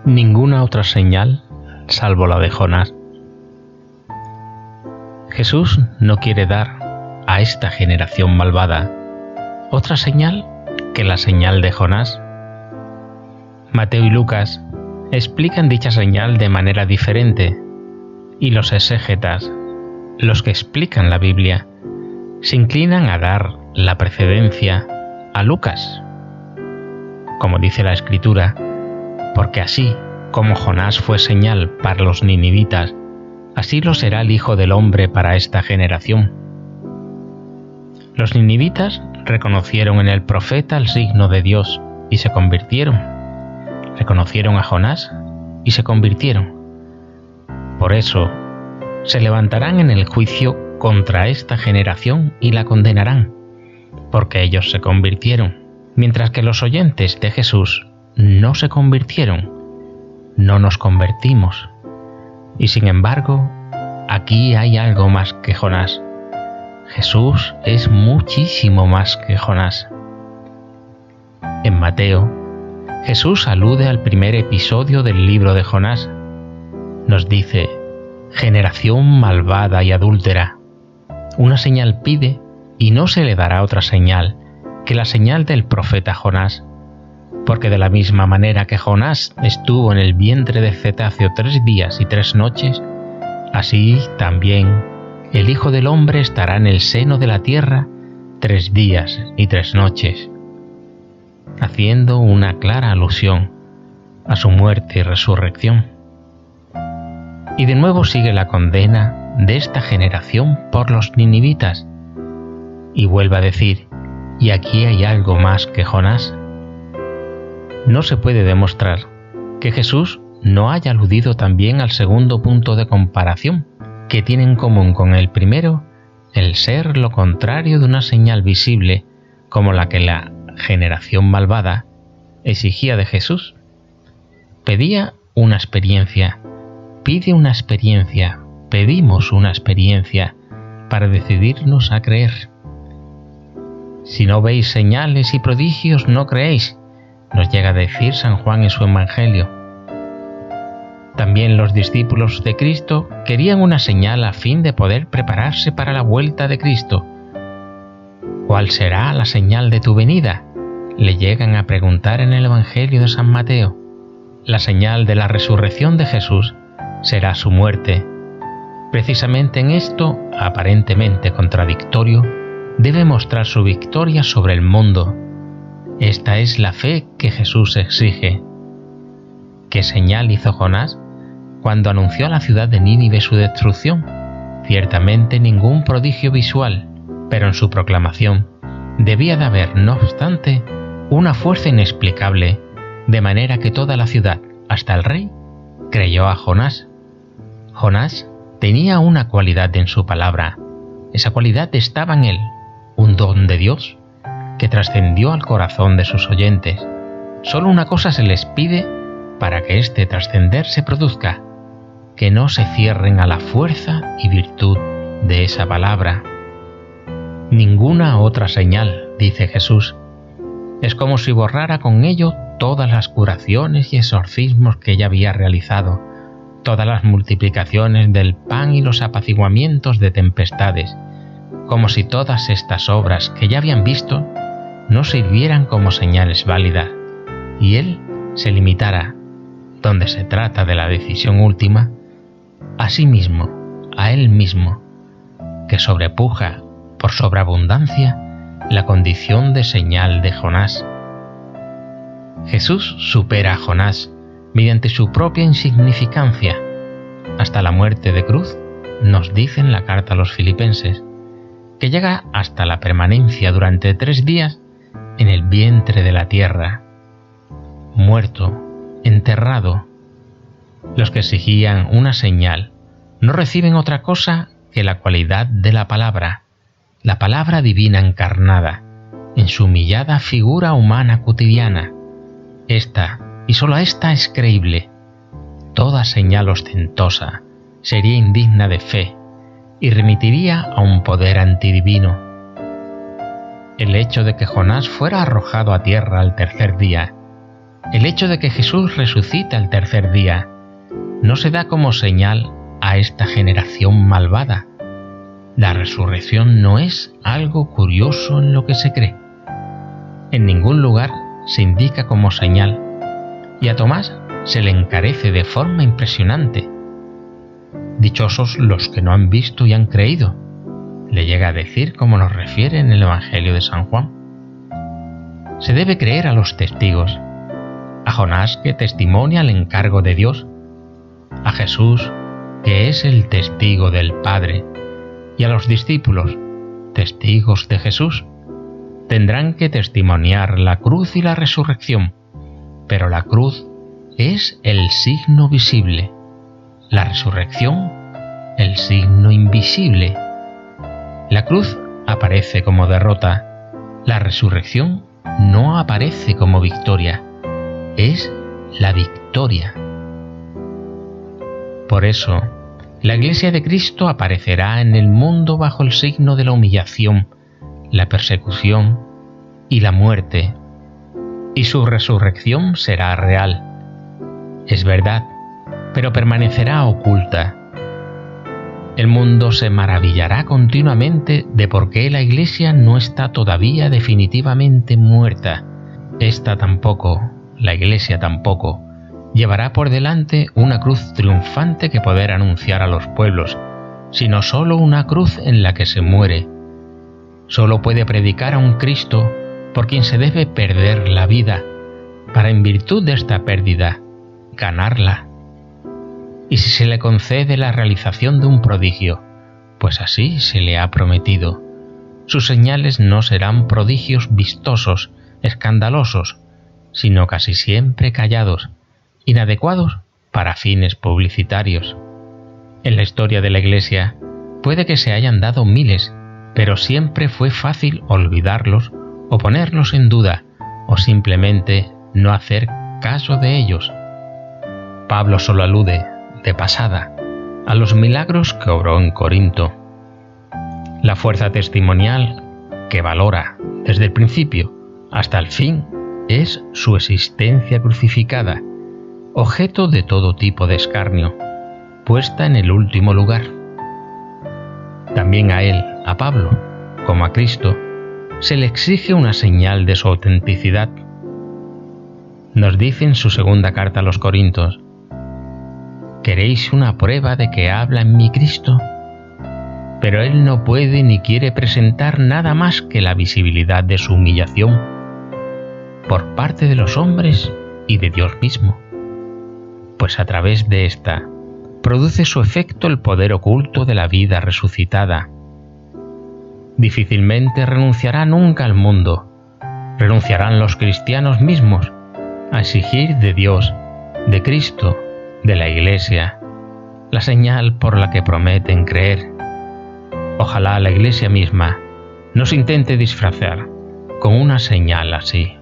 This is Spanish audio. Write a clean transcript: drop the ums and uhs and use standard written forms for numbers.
ninguna otra señal salvo la de Jonás. Jesús no quiere dar a esta generación malvada otra señal que la señal de Jonás. Mateo y Lucas explican dicha señal de manera diferente, y los exégetas, los que explican la Biblia, se inclinan a dar la precedencia a Lucas. Como dice la Escritura, porque así como Jonás fue señal para los ninivitas, así lo será el Hijo del Hombre para esta generación. Los ninivitas reconocieron en el profeta el signo de Dios y se convirtieron. Reconocieron a Jonás y se convirtieron. Por eso, se levantarán en el juicio contra esta generación y la condenarán, porque ellos se convirtieron, mientras que los oyentes de Jesús no se convirtieron, no nos convertimos. Y sin embargo, aquí hay algo más que Jonás. Jesús es muchísimo más que Jonás. En Mateo, Jesús alude al primer episodio del libro de Jonás. Nos dice: generación malvada y adúltera. Una señal pide y no se le dará otra señal que la señal del profeta Jonás, porque de la misma manera que Jonás estuvo en el vientre del cetáceo 3 días y 3 noches, así también el Hijo del Hombre estará en el seno de la tierra 3 días y 3 noches, haciendo una clara alusión a su muerte y resurrección. Y de nuevo sigue la condena de esta generación por los ninivitas, y vuelve a decir: y aquí hay algo más que Jonás. No se puede demostrar que Jesús no haya aludido también al segundo punto de comparación, que tiene en común con el primero el ser lo contrario de una señal visible como la que la generación malvada exigía de Jesús. Pedía una experiencia, pide una experiencia, pedimos una experiencia para decidirnos a creer. Si no veis señales y prodigios, no creéis, nos llega a decir San Juan en su Evangelio. También los discípulos de Cristo querían una señal a fin de poder prepararse para la vuelta de Cristo. ¿Cuál será la señal de tu venida?, le llegan a preguntar en el Evangelio de San Mateo. La señal de la resurrección de Jesús será su muerte. Precisamente en esto, aparentemente contradictorio, debe mostrar su victoria sobre el mundo. Esta es la fe que Jesús exige. ¿Qué señal hizo Jonás cuando anunció a la ciudad de Nínive su destrucción? Ciertamente ningún prodigio visual, pero en su proclamación debía de haber, no obstante, una fuerza inexplicable, de manera que toda la ciudad, hasta el rey, creyó a Jonás. Jonás tenía una cualidad en su palabra. Esa cualidad estaba en él, un don de Dios, que trascendió al corazón de sus oyentes. Solo una cosa se les pide para que este trascender se produzca: que no se cierren a la fuerza y virtud de esa palabra. Ninguna otra señal, dice Jesús. Es como si borrara con ello todas las curaciones y exorcismos que ya había realizado, todas las multiplicaciones del pan y los apaciguamientos de tempestades, como si todas estas obras que ya habían visto no sirvieran como señales válidas, y él se limitara, donde se trata de la decisión última, a sí mismo, a él mismo, que sobrepuja por sobreabundancia la condición de señal de Jonás. Jesús supera a Jonás mediante su propia insignificancia, hasta la muerte de cruz, nos dice en la carta a los Filipenses, que llega hasta la permanencia durante 3 días en el vientre de la tierra, muerto, enterrado. Los que exigían una señal no reciben otra cosa que la cualidad de la palabra divina encarnada, en su humillada figura humana cotidiana. Esta, y sólo esta, es creíble. Toda señal ostentosa sería indigna de fe y remitiría a un poder antidivino. El hecho de que Jonás fuera arrojado a tierra al tercer día El hecho de que Jesús resucita al tercer día no se da como señal a esta generación malvada. La resurrección no es algo curioso en lo que se cree. En ningún lugar se indica como señal, y a Tomás se le encarece de forma impresionante. Dichosos los que no han visto y han creído, le llega a decir como nos refiere en el Evangelio de San Juan. Se debe creer a los testigos, a Jonás que testimonia el encargo de Dios, a Jesús que es el testigo del Padre, y a los discípulos, testigos de Jesús. Tendrán que testimoniar la cruz y la resurrección, pero la cruz es el signo visible, la resurrección el signo invisible. La cruz aparece como derrota, la resurrección no aparece como victoria, es la victoria. Por eso, la Iglesia de Cristo aparecerá en el mundo bajo el signo de la humillación, la persecución y la muerte, y su resurrección será real. Es verdad, pero permanecerá oculta. El mundo se maravillará continuamente de por qué la Iglesia no está todavía definitivamente muerta. Esta tampoco, la Iglesia tampoco, llevará por delante una cruz triunfante que poder anunciar a los pueblos, sino solo una cruz en la que se muere. Solo puede predicar a un Cristo por quien se debe perder la vida, para en virtud de esta pérdida, ganarla. Y si se le concede la realización de un prodigio, pues así se le ha prometido, sus señales no serán prodigios vistosos, escandalosos, sino casi siempre callados, inadecuados para fines publicitarios. En la historia de la Iglesia puede que se hayan dado miles, pero siempre fue fácil olvidarlos o ponerlos en duda, o simplemente no hacer caso de ellos. Pablo solo alude, de pasada, a los milagros que obró en Corinto. La fuerza testimonial que valora desde el principio hasta el fin es su existencia crucificada, objeto de todo tipo de escarnio, puesta en el último lugar. También a él, a Pablo, como a Cristo, se le exige una señal de su autenticidad. Nos dice en su segunda carta a los Corintios: ¿queréis una prueba de que habla en mí Cristo? Pero él no puede ni quiere presentar nada más que la visibilidad de su humillación por parte de los hombres y de Dios mismo, pues a través de esta produce su efecto el poder oculto de la vida resucitada. Difícilmente renunciará nunca al mundo, renunciarán los cristianos mismos a exigir de Dios, de Cristo, de la Iglesia, la señal por la que prometen creer. Ojalá la Iglesia misma nos intente disfrazar con una señal así.